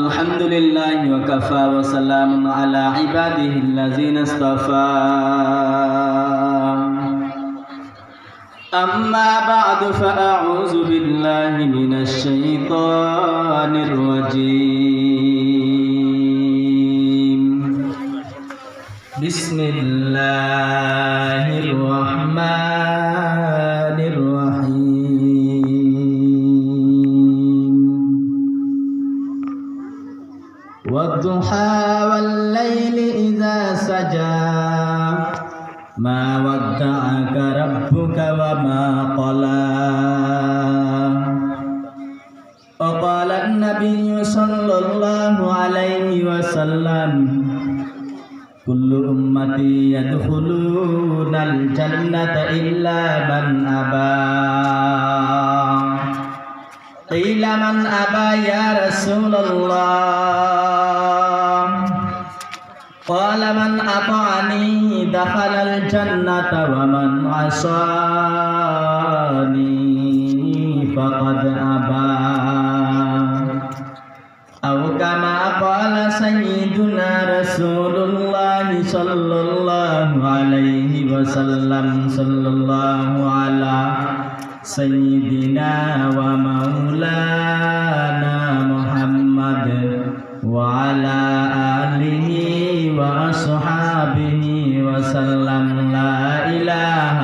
الحمد لله وكفى وسلام على عباده الذين اصطفى أما بعد فأعوذ بالله من الشيطان الرجيم بسم الله الرحمن الرحيم والضحى والليل إذا سجى ما ودعك ربك وما قلى وقال النبي صلى الله عليه وسلم كل أمتي يدخلون الجنة إلا من أبى قيل من أبى يا رسول الله قال من أطعني دخل الجنة ومن عصاني فقد أبى أو كما قال سيدنا رسول الله صلى الله عليه وسلم صلى الله على سيدنا ومولانا محمد وعلى آله وأصحابه وسلم لا إله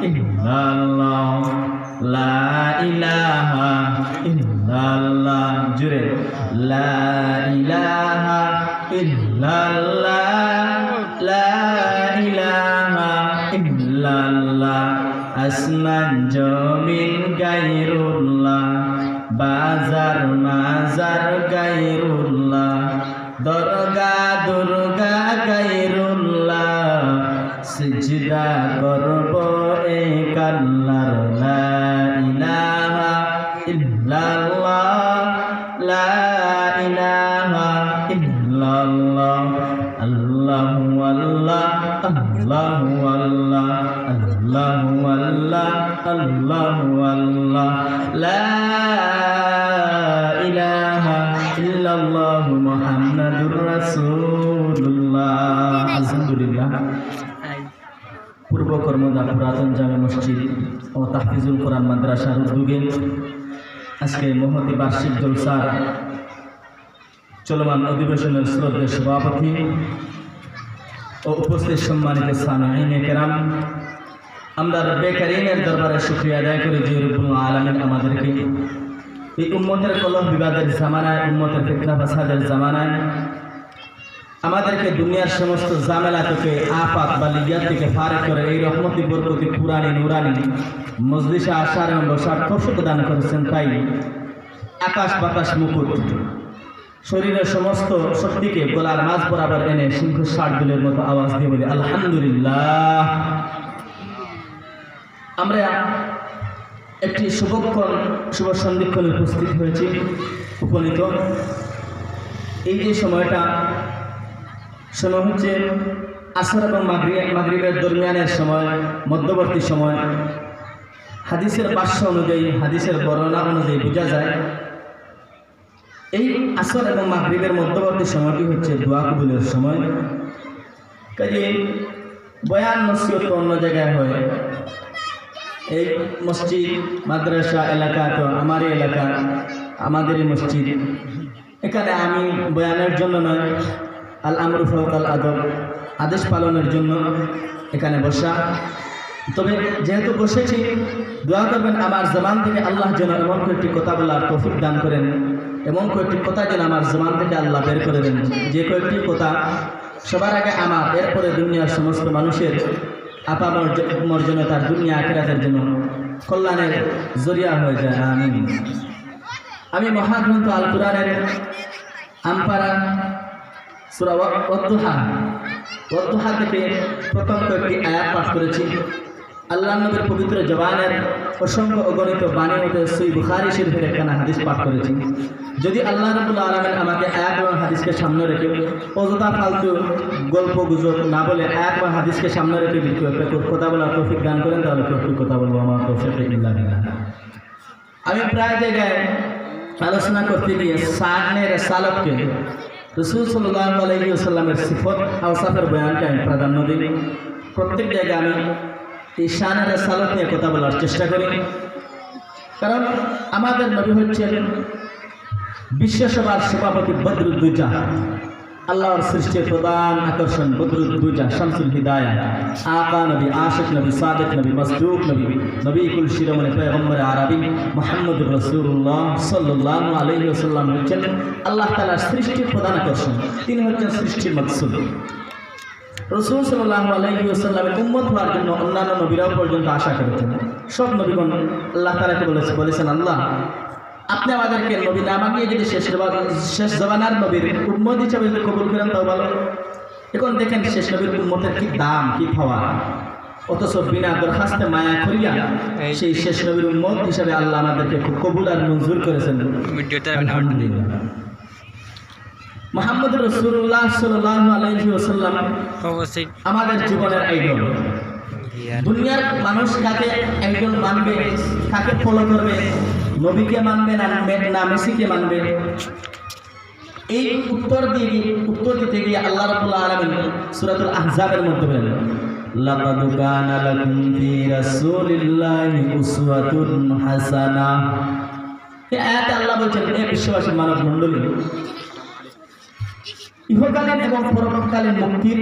إلا الله لا إله إلا الله جري لا إله إلا الله لا إله إلا الله আসমান জমিন গায়রুল্লাহ বাজার মাজার গায়রুল্লাহ দরগা দুর্গা গায়রুল্লাহ সিজদা করব এক আল্লাহর লা ইলাহা ইল্লাল্লাহ লা ইলাহা ইল্লাল্লাহ আল্লাহু আল্লাহ আল্লাহু আল্লাহ আল্লাহু আল্লাহ আল্লাহু আল্লাহ লা ইলাহা ইল্লাল্লাহ মুহাম্মাদুর রাসূলুল্লাহ। আলহামদুলিল্লাহ। পূর্ব কর্মদা পুরাতন জামে মসজিদ ও তাহফিজুল কোরআন মাদ্রাসার উদ্যোগে আজকে মহতি বার্ষিক জলসার চলমান অধিবেশনের শ্রদ্ধেয় সভাপতি ও উপস্থিত সম্মানিত সামিঈনে কেরাম, আমরা বেকারিনের দরবারে শুকরিয়া আদায় করি যে রব্বুল আলামিন আমাদেরকে এই উম্মতের কলহ বিবাদের জামানায়, উম্মতের ফিতনা ফাসাদের জামানায় আমাদেরকে দুনিয়ার সমস্ত ঝামেলা থেকে আফাত বা লিয়াত থেকে ফারেক করে এই রহমতি বরকতি পুরানি নুরানি মজলিসে আসার এবং বসার তৌফিক দান করেছেন। তাই আকাশ বাতাস মুকুট শরীরের সমস্ত শক্তিকে গলার মাঝ বরাবর এনে সিংহ শার্দুলের মতো আওয়াজ দিয়ে বলি আলহামদুলিল্লাহ। আমরা একটি শুভ সন্ধিক্ষণে উপস্থিত হয়েছি, উপনীত। এই যে সময়টা সময় হচ্ছে আসর এবং মাগরিবের দরমিয়ানের সময়, মধ্যবর্তী সময়। হাদিসের ভাষ্য অনুযায়ী, হাদিসের বর্ণনা অনুযায়ী বোঝা যায় এই আসর এবং মাগরিবের মধ্যবর্তী সময়টি হচ্ছে দোয়া কবুলের সময়। কাজে বয়ান নসিহত অন্য জায়গায় হয়, এই মসজিদ মাদ্রাসা এলাকা তো আমারই এলাকা, আমাদেরই মসজিদ। এখানে আমি বয়ানের জন্য নয়, আল আমরু ফাওকাল আদব, আদেশ পালনের জন্য এখানে বসা। তবে যেহেতু বসেছি, দোয়া করবেন আমার জবান থেকে আল্লাহ যেন এমন কয়েকটি কথা বলার তৌফিক দান করেন, এমন কয়েকটি কথা যেন আমার জবান থেকে আল্লাহ বের করে দেন, যে কয়েকটি কথা সবার আগে আমার, এরপরে দুনিয়ার সমস্ত মানুষের আপা মর্জনে তার দুনিয়া আখিরাতের জন্য কল্যাণের জরিয়া হয়ে যায়। আমি মহাগ্রন্থ আল কুরআনের আমপারা সূরা ওয়াদ্দুহা থেকে প্রথম কয়েকটি আয়াত পাঠ করেছি। আল্লাহ নবীর পবিত্র জবানের অসংখ্য অগণিত বাণী হতে সহিহ বুখারী শরীফের একখানা হাদিস পাঠ করেছি। যদি আল্লাহ রাব্বুল আলামিন আমাকে আয়াত এবং হাদিসকে সামনে রেখে অযথা ফালতু গল্প গুজব না বলে আয়াত এবং হাদিসকে সামনে রেখে কথা বলার তৌফিক দান করেন, তাহলে কথা বলবো। আমার তৌফিক ইল্লা বিল্লাহ। আমি প্রায় জায়গায় আলোচনা করতে গিয়ে শানের রেসালতকে রাসূল সাল্লাল্লাহু আলাইহি ওয়াসাল্লামের সিফত আওসাফের বয়ানকে আমি প্রাধান্য দিই। প্রত্যেক জায়গায় আমি এই শানের রেসালত নিয়ে কথা বলার চেষ্টা করি, কারণ আমাদের নবী হচ্ছেন বিশ্বসভার সভাপতি বদরুদ্দুজা, আল্লাহর সৃষ্টির প্রধান আকর্ষণ বদরুদ্দুজা, শামসুল হিদায়া, আকা নবী, আশিক নবী, সাদিক নবী, মসদুক নবী, নবীকুল শিরোমণি পয়গম্বর আরবি মুহাম্মদুর রাসূলুল্লাহ সাল্লাল্লাহু আলাইহি ওয়াসাল্লাম হচ্ছেন আল্লাহ তাআলার সৃষ্টির প্রধান আকর্ষণ। তিনি হচ্ছেন সৃষ্টির মাকসুদ। রাসূল সাল্লাল্লাহু আলাইহি ওয়াসাল্লামের উম্মত হওয়ার জন্য অন্যান্য নবীরাও পর্যন্ত আশা করেছেন। সব নবীগণ আল্লাহ তাআলাকে বলেছেন, আল্লাহ আপনি আমাদেরকে নবী না বানিয়ে যদি শেষ জমানার নবীর উম্মত হিসাবে কবুল করেন তাও ভালো। এখন দেখেন শেষ নবীর উম্মতের কি দাম, কি পাওয়া, অথচ বিনা দরখাস্তে মায়া করিয়া সেই শেষ নবীর উম্মত হিসাবে আল্লাহ আমাদেরকে খুব কবুল আর মঞ্জুর করেছেন। আলহামদুলিল্লাহ। মুহাম্মদ রাসূলুল্লাহ সাল্লাল্লাহু আলাইহি ওয়াসাল্লাম আমাদের জীবনের আইডল। দুনিয়ার মানুষ কাকে আইডল মানবে, কাকে ফলো করবে, নবীকে মানবে না মেসিকে মানবে, এই উত্তর দিতে গিয়ে আল্লাহ রাব্বুল আলামিন সূরাতুল আহজাবের মধ্যে বলেন, লাকাদ কানা লাকুম ফি রাসূলিল্লাহি উসওয়াতুন হাসানাহ। এই আয়াতে আল্লাহ বলছেন, হে বিশ্ববাসী মানব মণ্ডলী, ইহকালীন এবং পরকালীন মুক্তির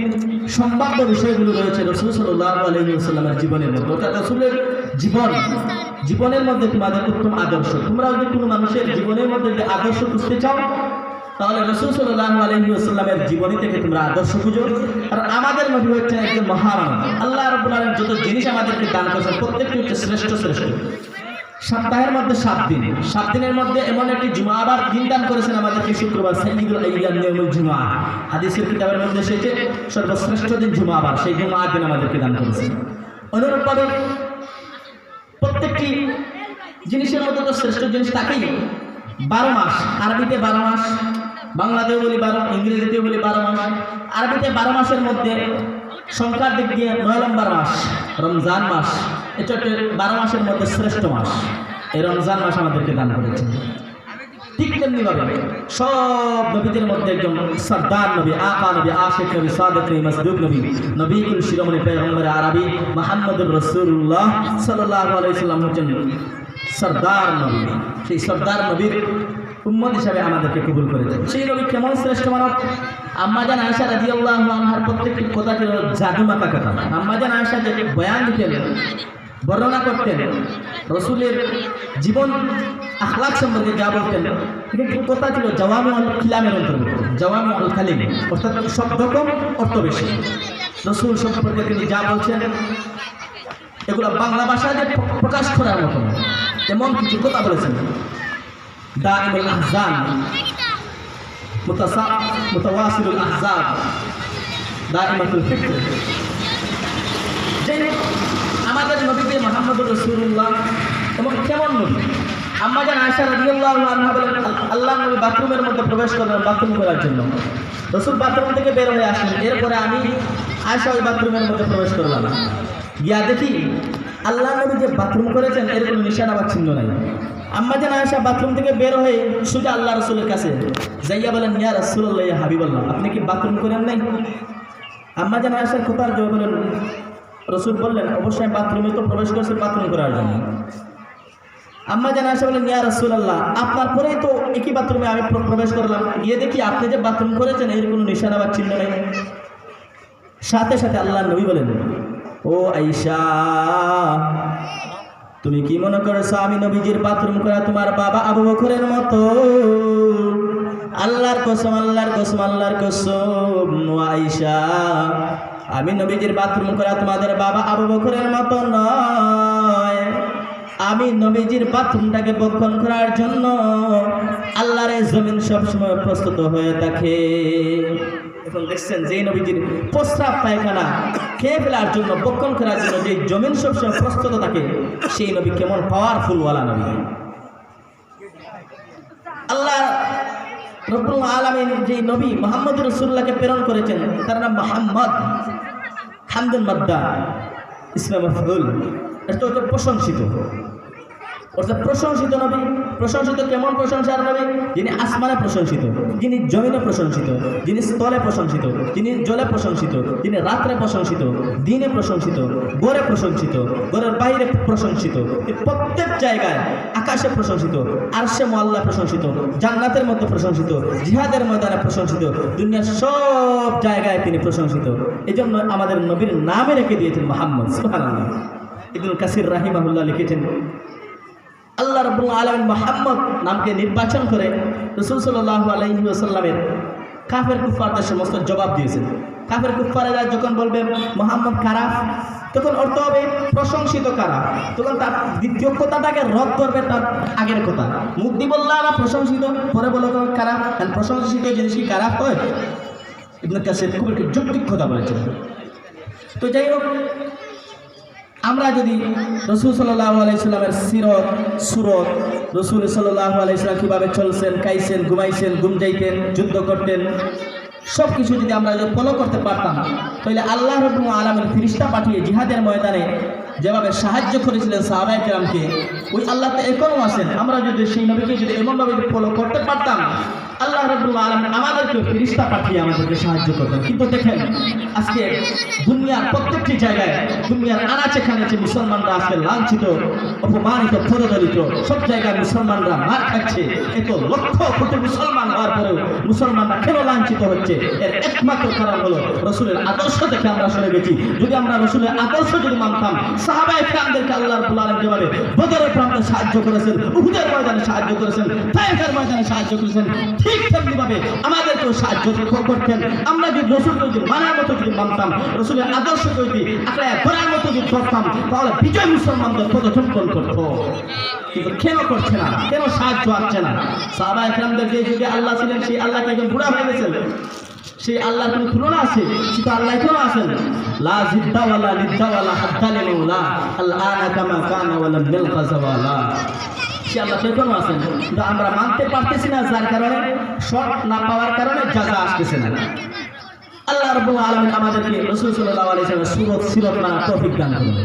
সম্ভাব্য বিষয়গুলো রয়েছে রাসূল সাল্লাল্লাহু আলাইহি ওয়াসাল্লামের জীবনের মধ্যে। অর্থাৎ রাসূলের জীবনের মধ্যে তোমাদের উত্তম আদর্শ। তোমরা যদি কোনো মানুষের জীবনের মধ্যে যে আদর্শ খুঁজতে চাও, তাহলে রাসূল সাল্লাল্লাহু আলাইহি ওয়াসাল্লামের জীবনী থেকে তোমরা আদর্শ খুঁজো। আর আমাদের নবী হচ্ছেন একজন মহামানব। আল্লাহ রাব্বুল আলামিন যত জিনিস আমাদেরকে দান করেছেন প্রত্যেকটি হচ্ছে শ্রেষ্ঠ। সপ্তাহের মধ্যে 7 দিন, 7 দিনের মধ্যে এমন একটি জুমা আবার দিন দান করেছেন আমাদেরকে, শুক্রবার, সাইয়্যিদুল আইয়াম ইয়াউমুল জুমআ। হাদিসের কিতাবের মধ্যে এসেছে সর্বশ্রেষ্ঠ দিন জুমা, আবার সেই জুমা দিন আমাদেরকে দান করেছেন। অনুরূপভাবে প্রত্যেকটি জিনিসের মধ্যে তো শ্রেষ্ঠ জিনিস তাকেই। 12 মাস, আরবিতে 12 মাস, বাংলাতেও বলি 12, ইংরেজিতেও বলি 12 মাস। আরবিতে 12 মাসের মধ্যে সংখ্যার দিক দিয়ে 9 নম্বর মাস রমজান মাস। এটা 12 মাসের মধ্যে শ্রেষ্ঠ মাস। এই রমজান মাস আমাদেরকে দান করেছেন। ঠিক তেমনিভাবে সব নবীদের মধ্যে একজন সর্দার নবী, আকা নবী, আশিক নবী, সাদিক নবী, মসদুক নবী, নবীকুল শিরোমণি পয়গম্বর আরবি মুহাম্মদুর রাসূলুল্লাহ সাল্লাল্লাহু আলাইহি ওয়াসাল্লাম হচ্ছেন সর্দার নবী। সেই সর্দার নবীর উম্মত হিসাবে আমাদেরকে কবুল করেছেন। সেই নবী কেমন শ্রেষ্ঠ মানব! আম্মা জান আয়েশা রাদিয়াল্লাহু আনহার প্রত্যেকটি কথা ছিল জাদুমাখা কথা। আম্মা জান আয়েশা যে বয়ান দিতেন, বর্ণনা করতেন, রসুলের জীবন আখলাক সম্পর্কে যা বলতেন, কিন্তু কথা ছিল জাওয়ামিউল কালিমের অন্তর্ভুক্ত। জাওয়ামিউল কালিম অর্থাৎ শব্দ কম, অর্থ বেশি। রসুল সম্পর্কে তিনি যা বলছেন এগুলো বাংলা ভাষায় প্রকাশ করার মতো এমন কিছু কথা বলেছেন। দাইমুল আহজান, মুতাওয়াসিলুল আহজাব, দাইমাতুল ফিক্র। যেই আমাদের নবীকে মুহাম্মদুর রাসূলুল্লাহ এবং কেমন নবী! আম্মা জান আয়েশা রাদিয়াল্লাহু আনহা বলেন, আল্লাহ নবী বাথরুমের মধ্যে প্রবেশ করলেন বাথরুম করার জন্য। রাসূল বাথরুম থেকে বের হয়ে আসলেন। এরপরে আমি আয়েশা ওই বাথরুমের মধ্যে প্রবেশ করলাম। গিয়া দেখি আল্লাহ নবী যে বাথরুম করেছেন এর কোনো নিশানা বা চিহ্ন নাই। আম্মা জান আয়েশা বাথরুম থেকে বের হয়ে সোজা আল্লাহ রাসূলের কাছে যাইয়া বলেন, ইয়া রাসূলুল্লাহ, ইয়া হাবিবাল্লাহ, আপনি কি বাথরুম করেন নাই? আম্মা জান আয়েশার কথার জবাব বলেন, রসুল বললেন, অবশ্যই আমি বাথরুমে তো প্রবেশ করছি বাথরুম করার জন্য। আম্মা জান আয়েশা বলেন, ইয়া রাসূলুল্লাহ, আপনার পরেই তো একই বাথরুমে আমি প্রবেশ করলাম, গিয়ে দেখি আপনি যে বাথরুম করেছেন এর কোনো নিশানা বা চিহ্ন নেই। সাথে সাথে আল্লাহ নবী বলেন, ও আয়েশা, তুমি কি মনে করছো আমি নবীজির বাথরুম করা তোমার বাবা আবু বকরের মতো? আল্লাহর কসম, আল্লাহর কসম, আল্লাহর কসম, ও আয়েশা, আমি নবীজির বাথরুম করা তোমাদের বাবা আবু বকরের মতো নয়। আমি নবীজির বাথরুমটাকে বক্ষণ করার জন্য আল্লাহর জমিন সবসময় প্রস্তুত হয়ে থাকে। এখন দেখছেন যে নবীজির প্রস্রাব পায়খানা খেয়ে ফেলার জন্য, বক্ষণ করার জন্য যে জমিন সবসময় প্রস্তুত থাকে, সেই নবী কেমন পাওয়ারফুলওয়ালা নবী! আল্লাহ রব্বুল আলামিন যে নবী মুহাম্মদুর রাসূলুল্লাহকে প্রেরণ করেছেন তার নাম মুহাম্মদ। হামদুন মাদ্দা ইসমে মাফউল, এটা তো প্রশংসিত। অর্থাৎ প্রশংসিত নবী। প্রশংসিত কেমন প্রশংসার নবী? যিনি আসমানে প্রশংসিত, যিনি জমিনে প্রশংসিত, যিনি স্থলে প্রশংসিত, যিনি জলে প্রশংসিত, যিনি রাত্রে প্রশংসিত, দিনে প্রশংসিত, ঘরে প্রশংসিত, ঘরের বাইরে প্রশংসিত, প্রত্যেক জায়গায়, আকাশে প্রশংসিত, আরশে মুআল্লা প্রশংসিত, জান্নাতের মধ্যে প্রশংসিত, জিহাদের ময়দানে প্রশংসিত, দুনিয়ার সব জায়গায় তিনি প্রশংসিত। এজন্য আমাদের নবীর নামে রেখে দিয়েছেন মুহাম্মদ। সুবহানাল্লাহ। ইবনুল কাসির রাহিমাহুল্লাহ লিখেছেন, আল্লাহ রাব্বুল আলামিন মুহাম্মদ নামকে নির্বাচন করে রাসূল সাল্লাল্লাহু আলাইহি ওয়াসাল্লামের কাফের কুফফারদের সমস্ত জবাব দিয়েছেন। কাফের কুফফারেরা যখন বলবে মুহাম্মদ কারা, তখন অর্থ হবে প্রশংসিত কারা, তখন তার দ্বিতীয় কথাটাকে রদ করবে তার আগের কথা। মুখ দিয়ে বললে আমরা প্রশংসিত, পরে বলে কারা, প্রশংসিত জিনিস কি কারা হয়? ইবনে কাসির খুব একটি যৌক্তিক কথা বলেছেন। তো যাই হোক, আমরা যদি রাসূল সাল্লাল্লাহু আলাইহি সাল্লামের সিরত সুরত, রাসূল সাল্লাল্লাহু আলাইহি সাল্লাম কীভাবে চলছেন, খাইছেন, ঘুমাইছেন, ঘুম যাইতেন, যুদ্ধ করতেন, সব কিছু যদি আমরা ফলো করতে পারতাম, তাহলে আল্লাহ রাব্বুল আলামিন ফেরেশতা পাঠিয়ে জিহাদের ময়দানে যেভাবে সাহায্য করেছিলেন সাহাবায়ে কেরামকে, ওই আল্লাহ তো এখনও আছেন। আমরা যদি সেই নবীকে যদি এমনভাবে ফলো করতে পারতাম, আল্লাহ রাব্বুল আলামিন আমাদেরকে ফেরেশতা পাঠিয়ে আমাদেরকে সাহায্য করতেন। কিন্তু দেখেন, আজকে দুনিয়ার প্রত্যেকটি জায়গায়, দুনিয়ার আনাচে কানাচে মুসলমানরা আজকে লাঞ্ছিত, অপমানিত, পদদলিত, সব জায়গায় মুসলমানরা মার খাচ্ছে। এত লক্ষ কোটি মুসলমান হওয়ার পরেও মুসলমানরা কেন লাঞ্ছিত হচ্ছে? এর একমাত্র কারণ হলো রসুলের আদর্শ থেকে আমরা সরে গেছি। যদি আমরা রসুলের আদর্শ যদি মানতাম, সাহাবায়ে কেরামদেরকে আল্লাহ রাব্বুল আলামিন যেভাবে বদরের প্রান্তে সাহায্য করেছেন, উহুদের ময়দানে সাহায্য করেছেন, তায়েফের ময়দানে সাহায্য করেছেন, ঠিক তেমনিভাবে আমাদেরকেও সাহায্য করতেন। আমরা যদি রসুলকে যদি মানার মতো যদি মানতাম, রসুলের আদর্শকে যদি আঁকড়ায় ধরার মতো যদি করতাম, তাহলে বিজয় মুসলমানদের পদচম্পন করত। কিন্তু কেন করছে না? কেন সাহায্য আসছে না? সাহাবায়ে কেরামদের যে যুগে আল্লাহ ছিলেন, সেই আল্লাহকে একজন বুড়া হয়ে গেছেন। সেই আল্লাহর কোনো তুলনা আছে? সেটা আল্লাহ এখনো আছেন। লা জিদ্দা ওয়ালা লিদ্দা ওয়ালা হাদ্দা লিমাওলা আল আনা কামা কানা ওয়ালা মিলকা জাওয়ালা। সে আল্লাহ এখনো আছেন, কিন্তু আমরা মানতে পারতেছি না, যার কারণে শর্ট না পাওয়ার কারণে জাযা আসতেছে না। আল্লাহ রাব্বুল আলামিন আমাদেরকে রাসূল সাল্লাল্লাহু আলাইহি ওয়াসাল্লামের সুরত সিরত মানার তৌফিক দান করুন।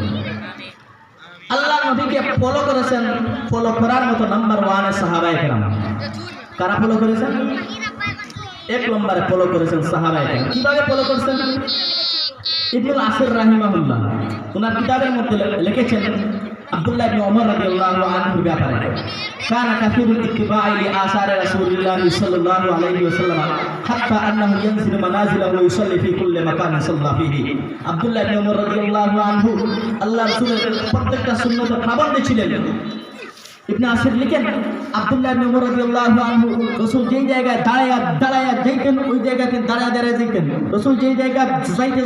আল্লাহ নবীকে ফলো করেছেন, ফলো করার মতো নাম্বার 1 সাহাবায়ে কেরাম। কারা ফলো করেছেন? এক নম্বরে ফলো করেছেন সাহাবায়ে কেরাম। কিভাবে ফলো করেছেন? ইবনুল আসির রাহিমাহুল্লাহ ওনার কিতাবের মধ্যে লিখেছেন আব্দুল্লাহ ইবনে ওমর রাদিয়াল্লাহু আনহুর ব্যাপারে, কানা কাসীরুল ইত্তিবা'i লিআসারি রাসূলিল্লাহ সাল্লাল্লাহু আলাইহি ওয়াসাল্লাম হাত্তা আন্নাহু ইয়ানজিলু মানাজিলাহু ওয়া ইউসাল্লি ফি কুল্লি মাকানিন সাল্লা ফিহি। আব্দুল্লাহ ইবনে ওমর রাদিয়াল্লাহু আনহু আল্লাহর রাসূলের প্রত্যেকটা সুন্নতের পাবন্দ ছিলেন। ইবনে আসির লিখেন, আব্দুল্লাহ ইবনে ওমর রাদিয়াল্লাহু আনহু রাসূল যেই জায়গায় দাঁড়ায়া যাইতেন, ওই জায়গায় তিনি দাঁড়ায় যাইতেন। রাসূল যেই জায়গায়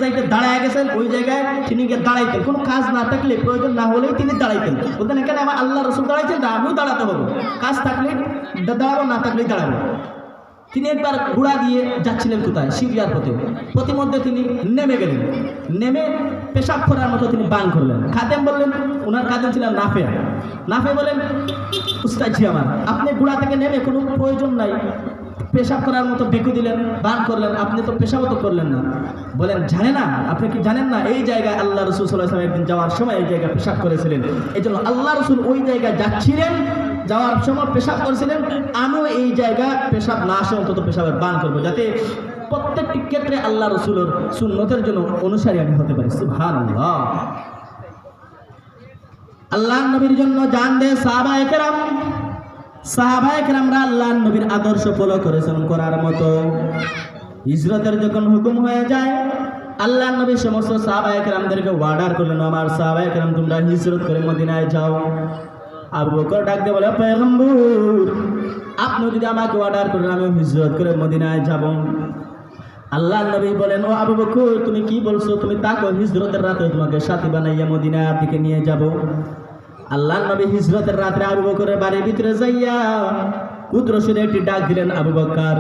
যাইতে দাঁড়ায় গেছেন, ওই জায়গায় তিনি গিয়ে দাঁড়াইতেন। কোনো কাজ না থাকলে, প্রয়োজন না হলেই তিনি দাঁড়াইতেন। বলতেন, এখানে আমার আল্লাহ রাসূল দাঁড়াইছেন, আমিও দাঁড়াতে হবে। কাজ থাকলে দাঁড়াবো, না থাকলেই দাঁড়াবো। তিনি একবার ঘোড়া দিয়ে যাচ্ছিলেন কোথায়? সিরিয়ার পথে। প্রতিমধ্যে তিনি নেমে গেলেন। নেমে পেশাব করার মতো তিনি বান করলেন। খাদেম বললেন, ওনার খাদেম ছিলেন নাফে। নাফে বলেন, উস্তাদ জি আমার, আপনি ঘোড়া থেকে নেমে কোনো প্রয়োজন নাই, পেশাব করার মতো বেকু দিলেন, বান করলেন, আপনি তো পেশাবও তো করলেন না। বলেন, জানেন না? আপনি কি জানেন না এই জায়গায় আল্লাহ রাসূল সাল্লাল্লাহু আলাইহি ওয়াসাল্লাম একদিন যাওয়ার সময় এই জায়গায় পেশাব করেছিলেন? এই জন্য আল্লাহ রাসূল ওই জায়গায় যাচ্ছিলেন, যাওয়ার সময় পেশাব করেছিলেন, আমিও এই জায়গায় পেশাব না আসে অন্তত পেশাবের বান করবো, যাতে প্রত্যেকটি ক্ষেত্রে আল্লাহ রাসূলের সুন্নতের জন্য অনুসারী আমি হতে পারি। সুবহানাল্লাহ। আল্লাহর নবীর জন্য জান দেয় সাহাবায়ে কেরাম। সাহাবায়ে কেরামরা আল্লাহর নবীর আদর্শ ফলো করেছেন করার মতো। হিজরতের যখন হুকুম হয়ে যায়, আল্লাহর নবী সমস্ত সাহাবায়ে কেরামদেরকে অর্ডার করলেন, আমার সাহাবায়ে কেরাম তোমরা হিজরত করে মদিনায় যাও। আবু বকর ডাক দিয়ে বলে, পয়গম্বর আপনি যদি আমাকে অর্ডার করেন, আমি হিজরত করে মদিনায় যাব। আল্লাহর নবী বলেন, ও আবু বকর তুমি কি বলছো? তুমি তাকো, হিজরতের রাতে তোমাকে সাথী বানাইয়া মদিনার দিকে নিয়ে যাব। আল্লাহর নবী হিজরতের রাতে আবু বকরের বাড়ির ভিতরে যাইয়া ক্ষুদ্র সুরে একটি ডাক দিলেন, আবু বকর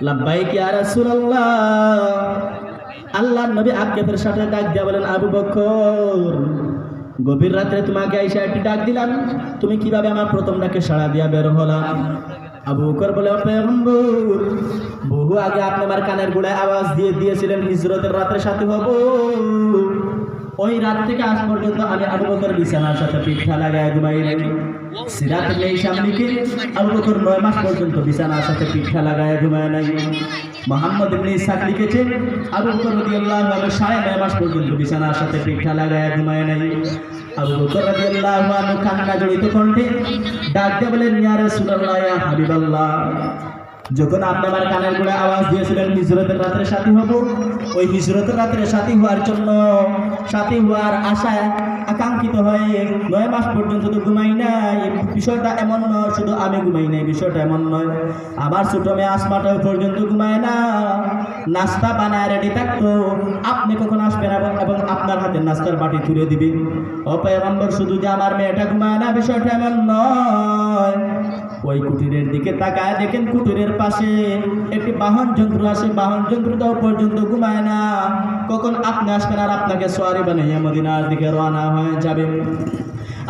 লাব্বাইক ইয়া রাসূলুল্লাহ। আল্লাহর নবী আক্ষেপের সাথে ডাক দিয়া বলেন, আবু বকর গভীর রাত্রে তোমাকে আইসা একটি ডাক দিলাম, তুমি কিভাবে আমার প্রথম ডাকে সাড়া দিয়া বের হলাম? আবু বকর বলে, পয়গম্বর বহু আগে আপনি আমার কানের গোড়ায় আওয়াজ দিয়েছিলেন হিজরতের রাতের সাথে হব। ওই রাত থেকে আজ পর্যন্ত আমি আবু বকর বিছানার সাথে পিঠা লাগায় ঘুমাই নাই। সিরাত ইবনে হিশাম লিখে আবু বকর 9 মাস পর্যন্ত বিছানার সাথে পিঠা লাগায় ঘুমায় নাই। মুহাম্মদ ইবনে ইসহাক লিখেছে আবু বকর রাদিয়াল্লাহু আনহু 9.5 মাস পর্যন্ত বিছানার সাথে পিঠা লাগায় ঘুমায় নাই। আবু বকর রাদিয়াল্লাহু আনহু কান্না জড়িত কণ্ঠে ডাক দিয়ে বলেন, ইয়া রাসূলুল্লাহ, ইয়া হাবিবাল্লাহ, যখন আপনি আমার কানের গোড়ায় আওয়াজ দিয়েছিলেন হিজরতের রাত্রে সাথী হব, ওই হিজরতের রাত্রে সাথী হওয়ার জন্য, সাথী হওয়ার আশায় আকাঙ্ক্ষিত হয়ে 9 মাস পর্যন্ত তো ঘুমাই নাই। বিষয়টা এমন নয় শুধু আমি ঘুমাই নাই, বিষয়টা এমন নয়, আমার ছোট মেয়ে আসমাটাও পর্যন্ত ঘুমায় না। নাস্তা বানায় রেডি থাকতো, আপনি কখন আসবেন এবং আপনার হাতে নাস্তার বাটি তুলে দিবে। ও পয়গম্বর, শুধু যে আমার মেয়েটা ঘুমায় না, বিষয়টা এমন নয়। ওই কুটিরের দিকে তাকায় দেখেন কুটিরের পাশে একটি বাহন যন্ত্র আছে, বাহন যন্ত্রটাও পর্যন্ত ঘুমায় না। কখন আপনি আসবেন আর আপনাকে সোয়ারি বানাইয়া মদিনার দিকে রওনা হয়ে যাবে।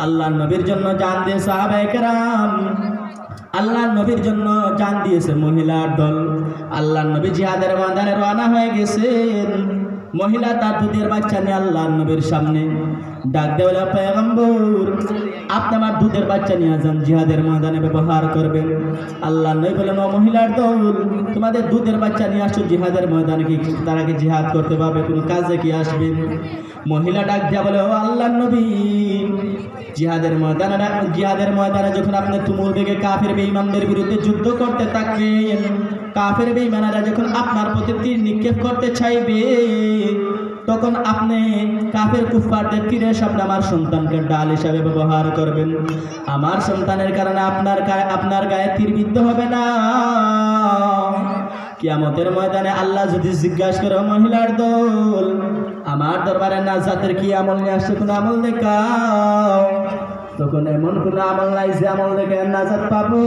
আল্লাহর নবীর জন্য জান দিয়ে সাহাবায়ে কেরাম, আল্লাহর নবীর জন্য জান দিয়েছে মহিলার দল। আল্লাহর নবী জিহাদের ময়দানে রওনা হয়ে গেছেন। মহিলা তার দুধের বাচ্চা নিয়ে আল্লাহর নবীর সামনে ডাক দেওয়া, পয়গম্বর, আপনি আমার দুধের বাচ্চা নিয়ে যান, জিহাদের ময়দানে ব্যবহার করবেন। আল্লাহর নবী বলেন, ও মহিলার দল, তোমাদের দুধের বাচ্চা নিয়ে আসছো জিহাদের ময়দানে, কি তারা কি জিহাদ করতে পারবে, কোনো কাজে কি আসবে? মহিলা ডাক দেওয়া বলে, ও আল্লাহর নবী, জিহাদের ময়দানে যখন আপনি তুমুল বেগে কাফের বেঈমানদের বিরুদ্ধে যুদ্ধ করতে থাকবেন, কাফের বেঈমানেরা যখন আপনার প্রতি তীর নিক্ষেপ করতে চাইবে, তখন আপনি কাফের কুফফারদের তীরের সামনে আমার সন্তানকে ডাল হিসাবে ব্যবহার করবেন। আমার সন্তানের কারণে আপনার গায়ে তীর বিদ্ধ হবে না। কিয়ামতের ময়দানে আল্লাহ যদি জিজ্ঞাসা করে, মহিলার দল, আমার দরবারে নাজাতের কি আমল নিয়ে আসছে, কোনো আমল দেখাও, তখন এমন কোনো আমল নাই যে আমল দেখে নাজাত পাবো।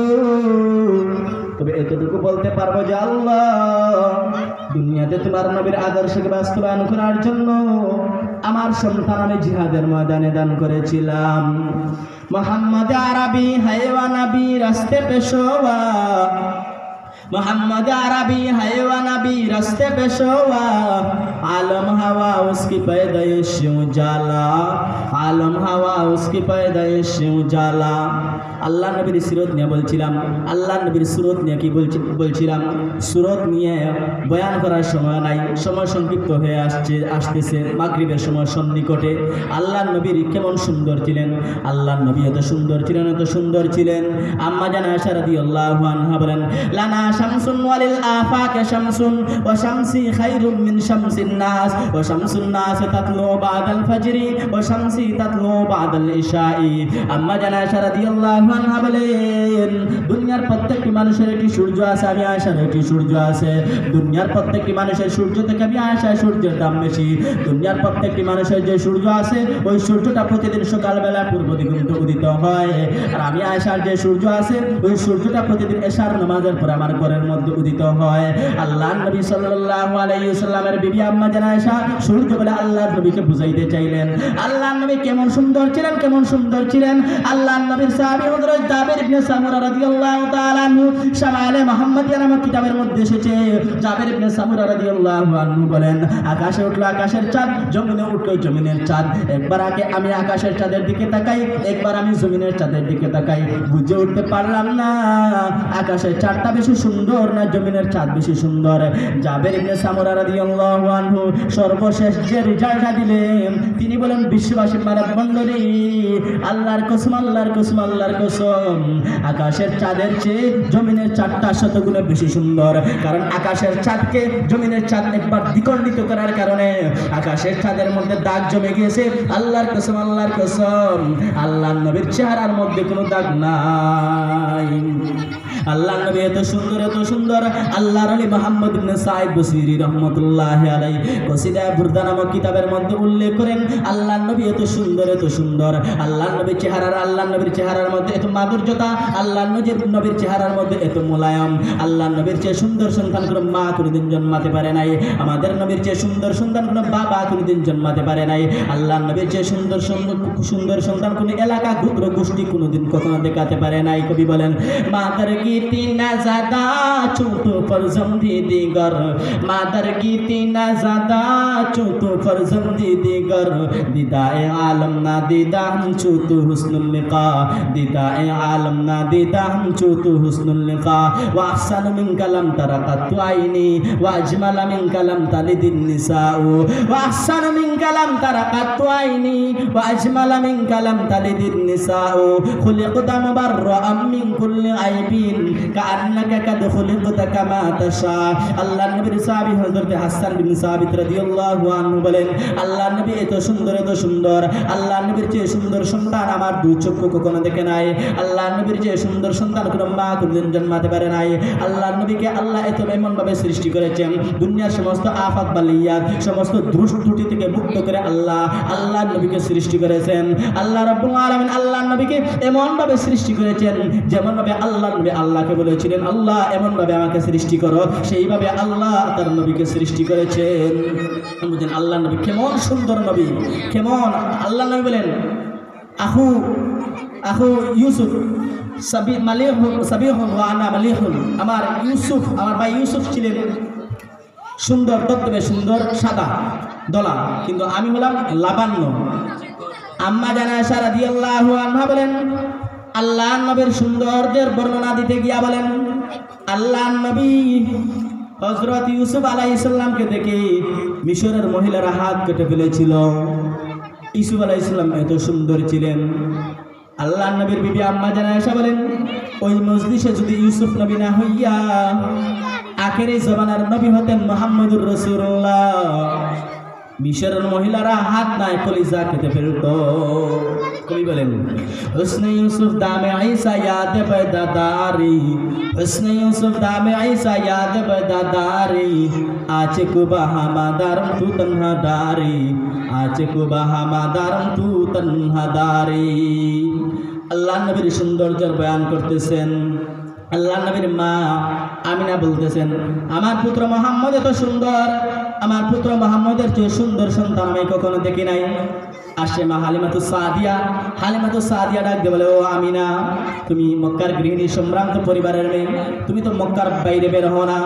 তবে এতটুকু বলতে পারবো যে আল্লাহ, দুনিয়াতে তোমার নবীর আদর্শকে বাস্তবায়ন করার জন্য আমার সন্তান আমি জিহাদের ময়দানে দান করেছিলাম। মোহাম্মদ আরবি হায়ওয়া নবী রাস্তে পেশোয়া, मोहम्मद अरबी हैवा नबी रस्ते पे शोवा, आलम हवा उसकी पैदाइश उजाला, आलम हवा उसकी पैदाइश उजाला। আল্লাহ নবীর সিরত নিয়ে বলছিলাম, আল্লাহ নবীর সুরত নিয়ে কি বলছিলাম, সুরত নিয়ে বয়ান করার সময় নাই, সময় সংক্ষিপ্ত হয়ে আসতেছে, মাগরিবের সময় সন্নিকটে। আল্লাহ নবীর কেমন সুন্দর ছিলেন, আল্লাহ নবী এত সুন্দর ছিলেন, এত সুন্দর ছিলেন। আম্মা জান আয়েশা রাদিয়াল্লাহু আনহা বলেন, লানা শামসুন ওয়ালিল আফাকে শামসুন ওয়া শামসি খায়রুম মিন শামসিন নাস ওয়া শামসুন নাস তাতলু বাদাল ফাজরি ওয়া শামসি তাতলু বাদাল ইশাই। আম্মা জান আয়েশা রাদিয়াল্লাহু আনহা বলেন, দুনিয়ার প্রত্যেকটি মানুষের একটি সূর্য আছে, আমি আয়েশার একটি সূর্য আছে। দুনিয়ার প্রত্যেকটি মানুষের সূর্য থেকে আমি আয়েশার সূর্যের দাম বেশি। দুনিয়ার প্রত্যেকটি মানুষের যে সূর্য আছে, ওই সূর্যটা প্রতিদিন সকালবেলা পূর্ব দিগন্তে উদিত হয়। আর আমি আয়েশার যে সূর্য আছে, ওই সূর্যটা প্রতিদিন এশার নামাজের পরে আমার ঘরের মধ্যে উদিত হয়। আল্লাহর নবী সাল্লাল্লাহু আলাইহি ওয়াসাল্লামের বিবি আম্মা জান আয়েশা সূর্য বলে আল্লাহর নবীকে বুঝাইতে চাইলেন। আল্লাহর নবী কেমন সুন্দর ছিলেন, কেমন সুন্দর ছিলেন। আল্লাহর নবীর সাহাবী হযরত জাবের ইবনে সামুরা রাদিয়াল্লাহু তাআলা আনহু শামাইলে মুহাম্মাদিয়া নামক কিতাবের মধ্যে এসেছে, জাবের ইবনে সামুরা রাদিয়াল্লাহু আনহু বলেন, আকাশে উঠলো আকাশের চাঁদ, জমিনে উঠলো জমিনের চাঁদ। একবার আগে আমি আকাশের চাঁদের দিকে তাকাই, একবার আমি জমিনের চাঁদের দিকে তাকাই, বুঝে উঠতে পারলাম না আকাশের চাঁদটা বেশি সুন্দর না জমিনের চাঁদ বেশি সুন্দর। জাবের ইবনে সামুরা রাদিয়াল্লাহু আনহু সর্বশেষ যে রেজাল্টটা দিলেন, তিনি বলেন, বিশ্ববাসীর মানব মণ্ডলী, আল্লাহর কসম, আল্লাহর কসম, আল্লাহর কসম, আকাশের চাঁদের চেয়ে জমিনের চাঁদটা শতগুণে বেশি সুন্দর। কারণ আকাশের চাঁদকে জমিনের চাঁদ একবার দ্বিখণ্ডিত করার কারণে আকাশের চাঁদের মধ্যে দাগ জমে গিয়েছে। আল্লাহর কসম, আল্লাহর কসম, আল্লাহর নবীর চেহারার মধ্যে কোনো দাগ নাই। আল্লাহর নবী এত সুন্দর, এত সুন্দর। আল্লাহর আলী মুহাম্মদ ইবনে সাঈদ বসরি রাহমাতুল্লাহি আলাইহি কসিদা বুরদা নামক কিতাবের মধ্যে উল্লেখ করেন, আল্লাহর নবী এত সুন্দর, এত সুন্দর। আল্লাহর নবীর চেহারার মধ্যে এত মাধুর্যতা, আল্লাহর নবীর চেহারার মধ্যে এত মোলায়েম। আল্লাহর নবীর চেয়ে সুন্দর সন্তান কোনো মা কোনোদিন জন্মাতে পারে নাই। আমাদের নবীর চেয়ে সুন্দর সন্তান কোনো বাবা কোনোদিন জন্মাতে পারে নাই। আল্লাহর নবীর চেয়ে সুন্দর সুন্দর সন্তান কোনো এলাকা গোত্র গোষ্ঠী কোনোদিন কখনো দেখাতে পারে নাই। কবি বলেন, মা তার কি गीती न ज़्यादा चूतो फर्जंदी दिगर मादर गीती न ज़्यादा चूतो फर्जंदी दिगर दिदाए आलम ना दिदा हम चूतो हुस्नुल लिका दिदाए आलम ना दिदा हम चूतो हुस्नुल लिका व अहसन मिन कलम तरक़त आईनी व अजमल मिन कलम तलिदिन निसाउ व अहसन मिन कलम तरक़त आईनी व अजमल मिन कलम तलिदिन निसाउ खुलिक़त मुबर्रअम मिन कुल्लि आइबिन कान्नका कद खुलिक़त कमा तशा। আল্লাহ নবীর সাহাবী হযরত হাসান বিন সাবিত রাদিয়াল্লাহু আনহু বলেন, আল্লাহ নবী এত সুন্দর আল্লাহ নবীর চেয়ে সুন্দর সন্তান আমার দুই চক্ষু কখনো দেখে নাই। আল্লাহ নবীর চেয়ে সুন্দর সন্তান কোনো মা কোনদিন জন্মাতে পারে নাই। আল্লাহ নবীকে আল্লাহ এত এমন ভাবে সৃষ্টি করেছেন, দুনিয়ার সমস্ত আফাত বালিয়াত সমস্ত দোষ ত্রুটি থেকে মুক্ত করে আল্লাহ নবীকে সৃষ্টি করেছেন। আল্লাহ রাব্বুল আলামিন আল্লাহ নবীকে এমন ভাবে সৃষ্টি করেছেন যেমন ভাবে আল্লাহ নবী আল্লাহকে বলেছিলেন, আল্লাহ এমন ভাবে আমাকে সৃষ্টি করো, সেইভাবে আল্লাহ তার নবীকে সৃষ্টি করেছেন। বুঝেন আল্লাহ নবী কেমন সুন্দর নবী, কেমন আল্লাহ নবী বলেন আহু আহু ইউসুফ সাবিহুন ওয়া আনা মালিহুন, আমার ইউসুফ আমার ভাই ইউসুফ ছিলেন সুন্দর, তত্ত্বে সুন্দর সাদা দলা, কিন্তু আমি হলাম লাবান্য। আম্মা জানা আয়েশা রাদিয়াল্লাহু আনহা বলেন, আল্লাহ নবীর সৌন্দর্যের বর্ণনা দিতে গিয়া বলেন, আল্লাহ নবী হযরত ইউসুফ আলাইহিস সালামকে দেখে মিশরের মহিলারা হাত কেটে ফেলেছিল। ইউসুফ আলাইহিস সালাম এত সুন্দর ছিলেন। আল্লাহ নবীর বিবি আম্মা জানা আয়েশা বলেন, ওই মজলিসে যদি ইউসুফ নবী না হইয়া আখেরি জমানার নবী হতেন মুহাম্মদুর রাসূলুল্লাহ, মিশরের মহিলারা হাত নাই কলিজা কেটে ফেলত। কবি বলেন, হুসনে ইউসুফ দামে ঈসা ইয়াদ বেদাদারি, হুসনে ইউসুফ দামে ঈসা ইয়াদ বেদাদারি, আচে কুবা হামাদারম তু তনহাদারি, আচে কুবা হামাদারম তু তনহাদারি। আল্লাহ নবীর সৌন্দর্যের বয়ান করতেছেন। আল্লাহ নবীর মা আমিনা বলতেছেন, আমার পুত্র মুহাম্মদ এত সুন্দর, আমার পুত্র মুহাম্মদের চেয়ে সুন্দর সন্তান আমি কখনো দেখি নাই। আসে মা হালিমাতুস সাদিয়া ডাক দিয়ে বলে, ও আমিনা, তুমি মক্কার গৃহিণী, সম্ভ্রান্ত পরিবারের মেয়ে, তুমি তো মক্কার বাইরে বের হও না।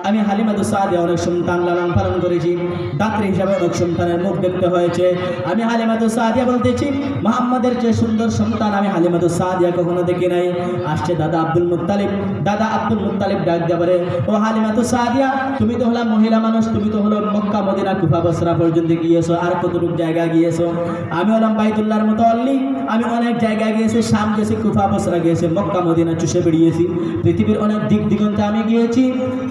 আমি হালিমাতুস সাদিয়া অনেক সন্তান লালন পালন করেছি, দাত্রী হিসাবে অনেক সন্তানের মুখ দেখতে হয়েছে। আমি হালিমাতুস সাদিয়া বলতেছি, মুহাম্মদের চেয়ে সুন্দর সন্তান আমি হালিমাতুস সাদিয়া কখনো দেখি নাই। আসছে দাদা আব্দুল মুত্তালিব ডাক দিয়ে বলে, ও হালিমাতুস সাদিয়া, তুমি তো হলা মহিলা মানুষ, তুমি তো হলো মক্কা মদিনা কুফা বসরা পর্যন্ত গিয়েছো, আর কতটুকু জায়গা গিয়েছো? আমি হলাম বাইতুল্লাহর মুতাওয়াল্লি, আমি অনেক জায়গায় গিয়েছি, শাম গেছি, কুফা বসরা গিয়েছি, মক্কা মদিনা চুষে বেরিয়েছি, পৃথিবীর অনেক দিক দিগন্তে আমি গিয়েছি।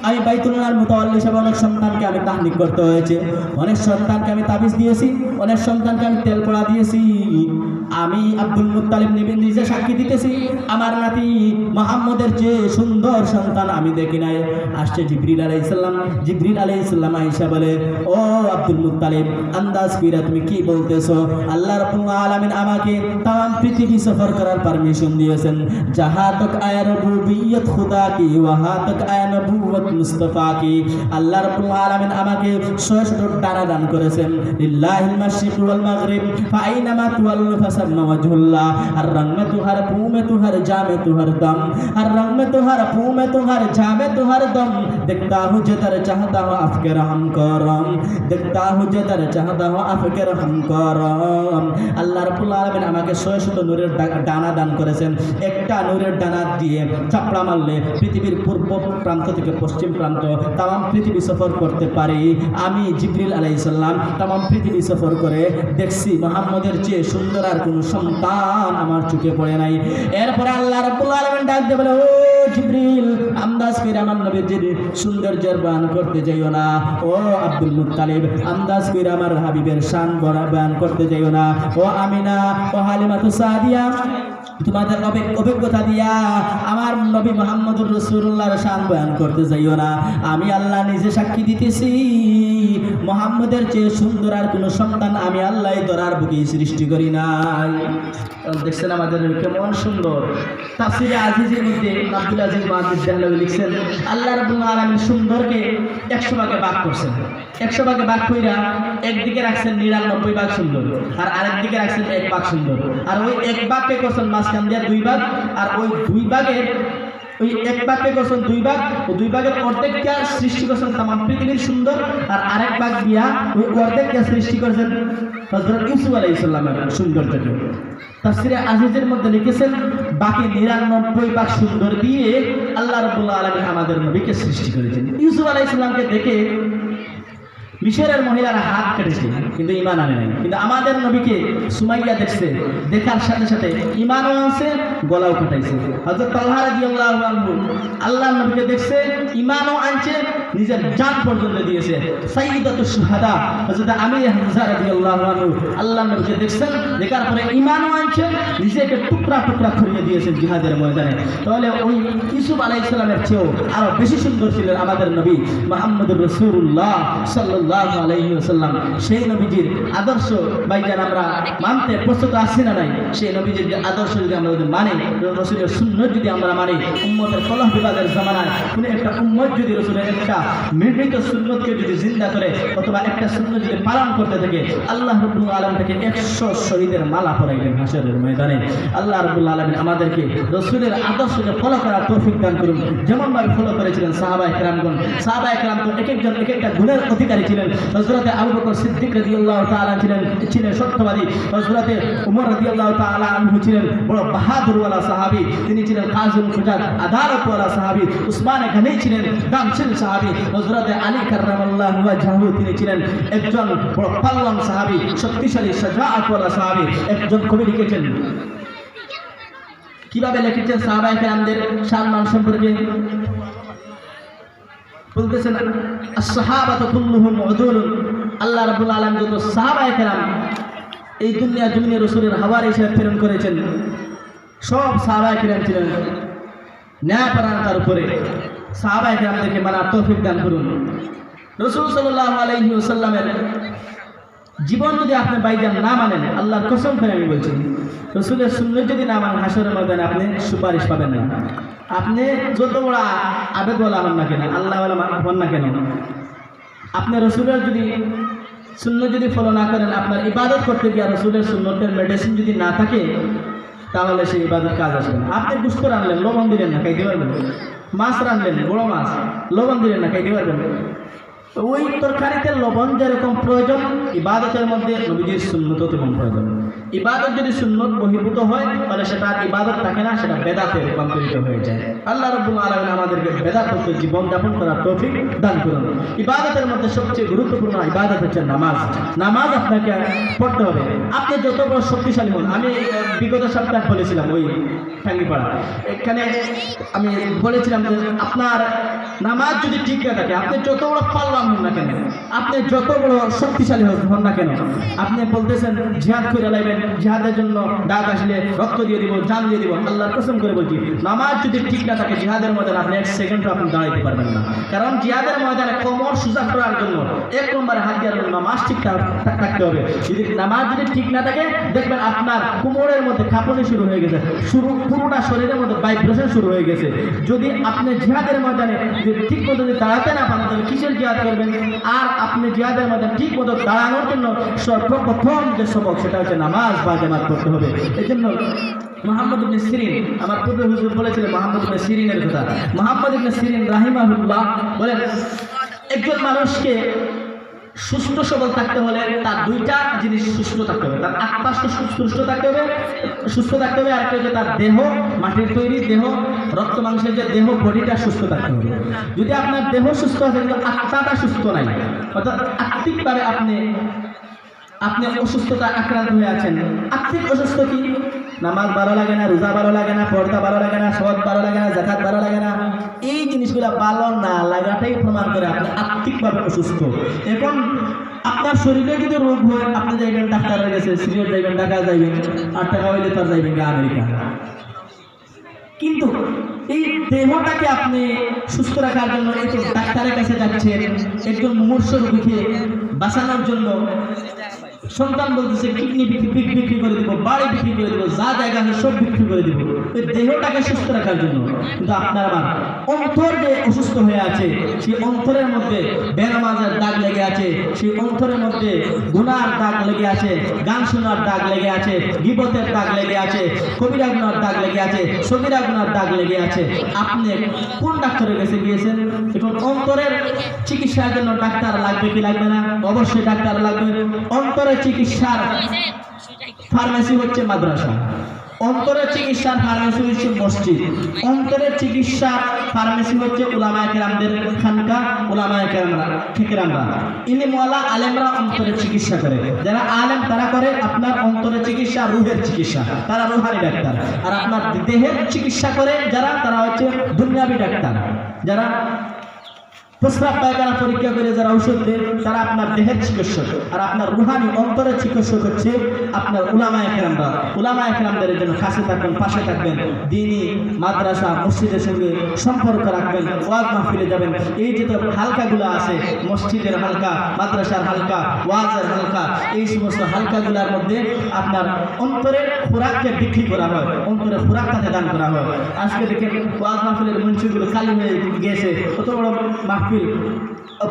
আমি বাইতুল্লাহর মুতাওয়াল্লি হিসেবে অনেক সন্তানকে আমি তাহনিক করতে হয়েছে, অনেক সন্তানকে আমি তাবিজ দিয়েছি, অনেক সন্তানকে আমি তেল পড়া দিয়েছি। আমি আব্দুল মুত্তালিব নিজে সাক্ষী দিতেছি, আমার নাতি মুহাম্মদের চেয়ে সুন্দর সন্তান আমি দেখি নাই। আসছে জিবরিল আলাইহিস সালাম আয়েশা বলে, ও আব্দুল মুত্তালিব, আন্দাজ কইরা তুমি কি বলতেছো? আল্লাহ রাব্বুল আলামিন আমাকে तमाम পৃথিবী সফর করার পারমিশন দিয়েছেন। জাহা তক আয় রুবুবিয়ত খুদা কি ওয়াহা তক আয় নবুওয়াত মুস্তাফা কি। আল্লাহ রাব্বুল আলামিন আমাকে ৬০০ ডানা দান করেছেন। লিল্লাহিল মাশরিক ওয়াল মাগরিব ফাইনামা তুওয়াল্লু ফাসাম্মা ওয়াজহুল্লাহ। আর রং মে তুহার পু মে তুহার জা মে তুহার দম, আর রং মে তুহার পু মে তুহার জা মে তুহার দম। দেখতা হু জিধর চাহতা হু আফকে রহম করম, দেখতা হু জিধর চাহতা হু আফকে রহম করম। আল্লাহ রাব্বুল আলামিন আমাকে ৬০০ নূরের ডানা দান করেছেন। একটা নূরের ডানা দিয়ে চাপড়া মারলে পৃথিবীর পূর্ব প্রান্ত থেকে পশ্চিম প্রান্ত তাম পৃথিবী সফর করতে পারি। আমি জিবরিল আলাইহিস সালাম তাম পৃথিবী সফর করে দেখছি, মুহাম্মদের চেয়ে সুন্দর আর কোনো সন্তান আমার চোখে পড়ে নাই। এরপরে আল্লাহ রাব্বুল আলামিন ডাক দিয়ে বলে, ও জিবরিল, আন্দাজ করে আমার নবীর সৌন্দর্যের বয়ান করতে যাইও না। ও আব্দুল মুত্তালিব, আন্দাজ করে আমার হাবিবের শান বয়ান করতে যাইও না। ও আমিনা, ও হালিমাতুস সাদিয়া, তোমাদের অভিজ্ঞতা দিয়া আমার নবী মুহাম্মদুর রাসূলুল্লাহর শান বয়ান করতে যাইও না। আমি আল্লাহ নিজে সাক্ষী দিতেছি, মুহাম্মদের চেয়ে সুন্দর আর কোনো সন্তান আমি আল্লাহ ধরার বুকে সৃষ্টি করি নাই। দেখছেন আমাদের কেমন সুন্দর। তাফসীরে আজিজের মধ্যে আব্দুল আজিজ মাহমুদ দেহলভী লিখছেন, আল্লাহ রাব্বুল আলামিন সুন্দরকে 100 ভাগে ভাগ করছেন। 100 ভাগে ভাগ কইরা একদিকে রাখছেন 99 ভাগ সুন্দর, আর আরেকদিকে রাখছেন 1 ভাগ সুন্দর। আর ওই 1 ভাগকে করছেন মাঝখান দিয়ে 2 ভাগ, আর ওই 2 ভাগের ওই এক ভাগে গেছেন দুই ভাগ, ও দুই ভাগের অর্ধেকটা সৃষ্টি করেছেন তাম পৃথিবীর সুন্দর, আর আরেক ভাগ দিয়া ওই অর্ধেকটা সৃষ্টি করেছেন হযরত ইউসুফ আলাইহিস সালামের সৌন্দর্যকে। তাফসীরে আজিজের মধ্যে লিখেছেন বাকি 99 ভাগ সুন্দর দিয়ে আল্লাহ রাব্বুল আলামিন আমাদের নবীকে সৃষ্টি করেছেন। ইউসুফ আলাইহিস সালামকে দেখে মিশরের মহিলারা হাত কেটেছে কিন্তু ঈমান আনে নাই, কিন্তু আমাদের নবীকে সুমাইয়া দেখছে, দেখার সাথে সাথে ঈমানও আনছে, গলাও কাটাইছে। হযরত তালহা রাদিয়াল্লাহু আনহু আল্লাহর নবীকে দেখছে, ঈমানও আনছে, নিজের জান পর্যন্ত দিয়েছে। সাইয়্যিদাতুশ শুহাদা হযরত আমির হামজা রাদিয়াল্লাহু আনহু আল্লাহর নবীকে দেখছেন, দেখার পরে ঈমানও আনছে, নিজেকে টুকরা টুকরা করিয়ে দিয়েছেন জিহাদের ময়দানে। তাহলে ওই ইউসুফ আলাইহিস সালামের চেয়েও আরো বেশি সুন্দর ছিলেন আমাদের নবী মুহাম্মদুর রাসূলুল্লাহ সাল্লাল্লাহু আলাইহি ওয়াসাল্লাম। সেই নবীজির আদর্শ ভাইজান আমরা মানতে প্রস্তুত আছি না নাই? সেই নবীজির আদর্শ যদি আমরা মানি, রাসূলের সুন্নাত যদি আমরা মানি, উম্মতের কলহ বিবাদের জামানায় কোনো একটা উম্মত যদি রাসূলের একটা মৃত সুন্নতকে যদি জিন্দা করে অথবা একটা সুন্নাত যদি পালন করতে থাকে, আল্লাহ রাব্বুল আলামিন থেকে 100 শহীদের মালা পরাইবেন হাশরের ময়দানে। আল্লাহ রাব্বুল আলামিন আমাদেরকে রাসূলের আদর্শকে ফলো করার তৌফিক দান করুন, যেমন ভাবে ফলো করেছিলেন সাহাবায়ে কেরামগণ। সাহাবায়ে কেরাম তো এক একজন এক একটা গুণের অধিকারী ছিলেন। হযরতে আবু বকর সিদ্দিক রাদিয়াল্লাহু তাআলা ছিলেন সত্যবাদী। হযরতে উমর রাদিয়াল্লাহু তাআলা আনহু ছিলেন বড় বাহাদুরওয়ালা সাহাবী, তিনি ছিলেন কাযুল ফুজাত আদালতওয়ালা সাহাবী। উসমান গনি ছিলেন দামশিল সাহাবী। হযরতে আলী কাররামাল্লাহু ওয়াজহু তিনি ছিলেন একজন বড় পালওয়ান সাহাবী, শক্তিশালী শাজাআতওয়ালা সাহাবী। একজন কবি লিখেছেন, কিভাবে লিখেছেন সাহাবায়ে কেরামদের সম্মান সম্পর্কে, বলতেছেন as-sahabatu kulluhum udulun। আল্লাহ রাব্বুল আলামিন যত সাহাবায়ে কেরাম এই দুনিয়া জমিনে রাসূলের হাওয়ারি হিসেবে প্রেরণ করেছেন, সব সাহাবায়ে কেরাম ছিলেন ন্যায়পরায়ণতার উপরে। সাহাবায়ে কেরামদেরকে মানার তৌফিক দান করুন। রাসূল সাল্লাল্লাহু আলাইহি ওয়াসাল্লামের জীবন যদি আপনি বাইজান না মানেন, আল্লাহর কসম করে আমি বলছি, রাসূলের সুন্নাত যদি না মানেন, হাশরের ময়দানে আপনি সুপারিশ পাবেন না। আপনি যত বড় আবেগওয়ালা হন না কেন, আল্লাহওয়ালা হন না কেন, আপনি রাসূলের যদি সুন্নাত যদি ফলো না করেন, আপনার ইবাদত করতে গিয়ে রাসূলের সুন্নতের মেডিসিন যদি না থাকে, তাহলে সেই ইবাদত কাজ আসবে না। আপনি গোশত রানলেন, লবণ দিলেন না, খাইতে পারবেন। মাছ রানলেন, বড় মাছ, লবণ দিলেন না, খাইতে পারবেন। ওই তরকারিতে লবণ যেরকম প্রয়োজন, ইবাদতের মধ্যে নবীজির সুন্নতও তেমন প্রয়োজন। ইবাদত যদি সুন্নত বহির্ভূত হয়, তাহলে সেটা ইবাদত থাকে না, সেটা বেদাতে রূপান্তরিত হয়ে যায়। আল্লাহ রাব্বুল আলামিন আমাদেরকে বেদাত মুক্ত জীবন যাপন করার তৌফিক দান করুন। ইবাদতের মধ্যে সবচেয়ে গুরুত্বপূর্ণ ইবাদত হচ্ছে নামাজ। নামাজ আপনাকে পড়তে হবে। আপনি যত বড় শক্তিশালী হন, আমি বিগত সপ্তাহে বলেছিলাম ওই টাঙ্গিপাড়া, এখানে আমি বলেছিলাম যে আপনার নামাজ যদি ঠিক না থাকে, আপনি যত বড় পাল্লাম হন না কেন, আপনি যত বড় শক্তিশালী হন না কেন, আপনি বলতেছেন জিহাদ করে লাইবেন, জিহাদের জন্য ডাক আসলে রক্ত দিয়ে দিব, জান দিয়ে দিব, আল্লাহর কসম করে বলছি, নামাজ যদি ঠিক না থাকে জিহাদের ময়দানে আপনি 1 সেকেন্ডও আপনি দাঁড়াইতে পারবেন না। কারণ জিহাদের ময়দানে কোমর সোজা করার জন্য 1 নম্বরে হাত দেওয়ার জন্য নামাজ ঠিক থাকতে হবে। যদি নামাজ যদি ঠিক না থাকে, দেখবেন আপনার কোমরের মধ্যে কাঁপুনি শুরু হয়ে গেছে, পুরোটা শরীরের মধ্যে ভাইব্রেশন শুরু হয়ে গেছে। যদি আপনি জিহাদের ময়দানে ঠিক মতো যদি দাঁড়াতে না পারেন, তাহলে কিসের জিহাদ করবেন? আর আপনি জিহাদের ময়দানে ঠিক মতো দাঁড়ানোর জন্য সর্বপ্রথম যে সবক, সেটা হচ্ছে নামাজ বা জামাত করতে হবে। এই জন্য মুহাম্মদ ইবনে সিরিন, আমার পূর্ব হুজুর বলেছিলেন মুহাম্মদ ইবনে সিরিনের কথা। মুহাম্মদ ইবনে সিরিন রাহিমাহুল্লাহ বলেন, একজন মানুষকে সুস্থ সবল থাকতে হলে তার 2টা জিনিস সুস্থ থাকতে হবে। তার আত্মা সুস্থ থাকতে হবে, আরেকটা হচ্ছে তার দেহ, মাটির তৈরি দেহ, রক্ত মাংসের যে দেহ, বডিটা সুস্থ থাকতে হবে। যদি আপনার দেহ সুস্থ আছে কিন্তু আত্মাটা সুস্থ নাই, অর্থাৎ আত্মিকভাবে আপনি অসুস্থতা আক্রান্ত হয়ে আছেন। আত্মিক অসুস্থ কি? নামাজ ভালো লাগে না, রোজা ভালো লাগে না, পর্দা ভালো লাগে না, সওয়াত ভালো লাগে না, যাকাত ভালো লাগে না, এই জিনিসগুলো ভালো না লাগাটাই প্রমাণ করে আপনি আত্মিকভাবে অসুস্থ। এখন আপনার শরীরে যদি রোগ হয়, আপনি যাইবেন ডাক্তারের কাছে, সিরিয়াস যাইবেন, ঢাকা যাইবেন, 8 টাকা হইলে তার যাইবেন আমেরিকা। কিন্তু এই দেহটাকে আপনি সুস্থ রাখার জন্য একটু ডাক্তারের কাছে যাচ্ছেন, একজন মুমূর্ষু রোগীকে বাঁচানোর জন্য সন্তান বলতেছে কিডনি বিক্রি করে দিব, বাড়ি বিক্রি করে দিব, যা জায়গা আছে সব বিক্রি করে দিব ওই দেহটাকে সুস্থ রাখার জন্য। কিন্তু আপনার আমার অন্তর যে অসুস্থ হয়ে আছে, সেই অন্তরের মধ্যে বেনামাজের দাগ লেগে আছে, সেই অন্তরের মধ্যে গুনার দাগ লেগে আছে, গান শোনার দাগ লেগে আছে, গীবতের দাগ লেগে আছে, কবিরা গুনার দাগ লেগে আছে, সগীরা গুনার দাগ লেগে আছে। আপনি কোন ডাক্তারের কাছে গিয়েছেন? এখন অন্তরের চিকিৎসার জন্য ডাক্তার লাগবে কি লাগবে না? অবশ্যই ডাক্তার লাগবে। অন্তরের চিকিৎসার ফার্মেসি হচ্ছে মাদ্রাসা, অন্তরের চিকিৎসার ফার্মেসি হচ্ছে মসজিদ, অন্তরের চিকিৎসার ফার্মেসি হচ্ছে উলামায়ে কেরামদের খানকা, উলামায়ে কেরামরা ইলিমওয়ালা আলেমরা অন্তরের চিকিৎসা করে। যারা আলেম তারা করে আপনার অন্তরের চিকিৎসা, রুহের চিকিৎসা, তারা রুহানি ডাক্তার। আর আপনার দেহের চিকিৎসা করে যারা, তারা হচ্ছে দুনিয়াবি ডাক্তার। যারা প্রস্রাব পায়খানা পরীক্ষা করে যারা ঔষধ দেয় তারা আপনার দেহের চিকিৎসক। আর আপনার রুহানি অন্তরের চিকিৎসক হচ্ছে আপনার উলামায়ে কেরামরা। উলামায়ে কেরামদের জন্য কাছে থাকবেন, পাশে থাকবেন, দ্বীনি মাদ্রাসা মসজিদের সঙ্গে সম্পর্ক রাখবেন, ওয়াজ মাহফিলে যাবেন। এই যে তো হালকাগুলো আছে, মসজিদের হালকা, মাদ্রাসার হালকা, ওয়াজের হালকা, এই সমস্ত হালকাগুলোর মধ্যে আপনার অন্তরের খোরাককে বিক্রি করা হয়, অন্তরের খোরাক তাতে দান করা হয়। আজকে দেখেন ওয়াজ মাহফিলের মঞ্চগুলো খালি হয়ে গিয়েছে। কত বড় মাহফিল,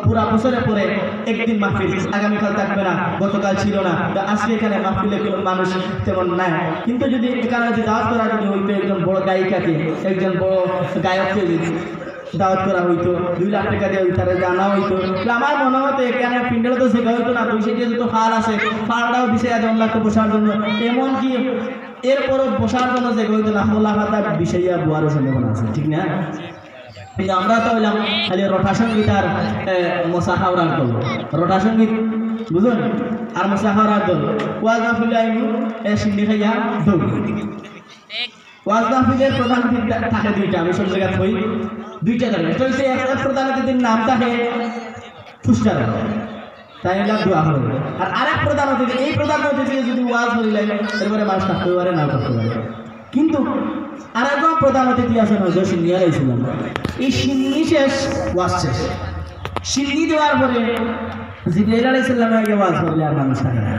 পুরা বছরে পরে একদিন মাহফিল, আগামীকাল থাকবে না, গতকাল ছিল না, আজকে এখানে মাহফিলে কোনো মানুষ তেমন নাই। কিন্তু যদি এখানে যদি দাওয়াত করা যদি হইতো, একজন বড় গায়িকাকে, একজন বড় গায়ককে যদি দাওয়াত করা হইতো, 2 লাখ টাকা দিয়ে তারা জানা হইতো, আমার মনে হতো এখানে পিন্ডালে তো শেখা হইতো না। 200 যত ফাল আছে, ফালটাও বিষয় আছে লাগতো বসার জন্য, এমনকি এরপরও বসার জন্য শেখা হইতো না, খোলা খাতা বিষয়া বোয়ারও সম্ভাবনা আছে, ঠিক না? কিন্তু আমরা তো হইলাম খালি রটা সঙ্গীত আর মশা খাওয়ার দল, রটা সঙ্গীত বুঝুন আর মশা খাওয়ার দল। ওয়াজ মাহফিলে আইনু সিন্ডি খাইয়া দৌড়। ওয়াজ মাহফিলের প্রধান অতিথি থাকে 2টা, আমি সব জায়গায় হই 2টা থাকে। তো এক প্রধান অতিথির নাম থাকে ফুস্টার, তাই না? দোয়া হবে। আর আরেক প্রধান অতিথি, এই প্রধান অতিথি যদি ওয়াজ হইলে এরপরে মানুষ থাকতে পারে, না করতে পারে। কিন্তু আরেকজন প্রধান অতিথি আছেন, হয়তো সিন্নি আলাইছিলাম। এই সিন্নি শেষ, ওয়াজ শেষ। সিন্নি দেওয়ার পরে জিবরাইল আলাইহিস সালামের আগে ওয়াজ করলে আর মানুষ থাকে না।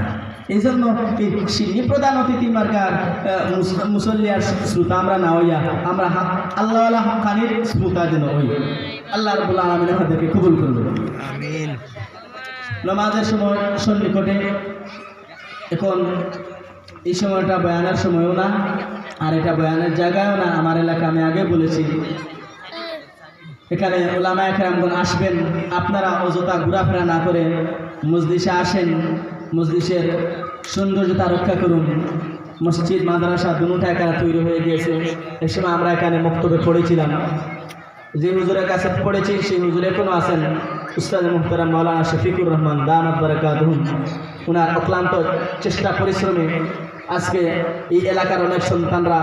এই জন্য এই সিন্নি প্রধান অতিথি মার্কার মুসল্লি আর শ্রোতা আমরা না হইয়া আমরা আল্লাহওয়ালা হক্কানির শ্রোতা যেন হই। আল্লাহ রাব্বুল আলামিন আমাদেরকে কবুল করুন, আমিন। নামাজের সময় সন্নিকটে, এখন এই সময়টা বয়ানের সময়ও না, আর এটা বয়ানের জায়গায়ও না। আমার এলাকা আমি আগে বলেছি, এখানে উলামায়ে কেরামগণ আসবেন, আপনারা অযথা ঘোরাফেরা না করে মজলিসে আসেন, মজলিসের সৌন্দর্যতা রক্ষা করুন। মসজিদ মাদ্রাসা দুটোটা এখানে তৈরি হয়ে গিয়েছে। এই সময় আমরা এখানে বক্তব্যে পড়েছিলাম, যে হুজুরের কাছে পড়েছি সেই হুজুর এখনও আছেন, উস্তাদ মুহতারাম মাওলানা শফিকুর রহমান দামাত বারাকাতুহু। ওনার অক্লান্ত চেষ্টা পরিশ্রমে আজকে এই এলাকার অনেক সন্তানরা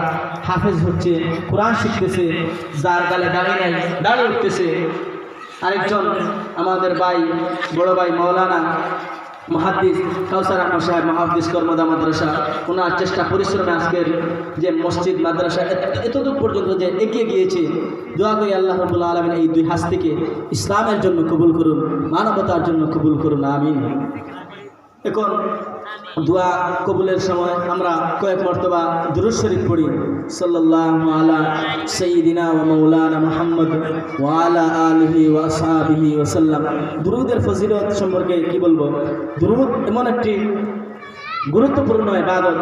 হাফেজ হচ্ছে, কোরআন শিখতেছে, যার গালে দাঁড়িয়ে নাই দাঁড়িয়ে উঠতেছে। আরেকজন আমাদের ভাই, বড় ভাই মাওলানা মুহাদ্দিস কাউসার আহমদ সাহেব, মুহাদ্দিস কর্মদা মাদ্রাসা, ওনার চেষ্টা পরিশ্রমে আজকের যে মসজিদ মাদ্রাসা এতদূর পর্যন্ত যে এগিয়ে গিয়েছে। দোয়া করি আল্লাহ রাব্বুল আলামিন এই 2 হাত থেকে ইসলামের জন্য কবুল করুন, মানবতার জন্য কবুল করুন, আমিন। এখন দোয়া কবুলের সময় আমরা কয়েক মর্তবা দুরূদ শরীফ পড়ি। সাল্লাল্লাহু আলা সাইয়্যিদিনা ওয়া মাওলানা মুহাম্মদ ওয়া আলা আলিহি ওয়া আসহাবিহি ওয়া সাল্লাম। দুরূদের ফজিলত সম্পর্কে কি বলবো? দুরূদ এমন একটি গুরুত্বপূর্ণ ইবাদত।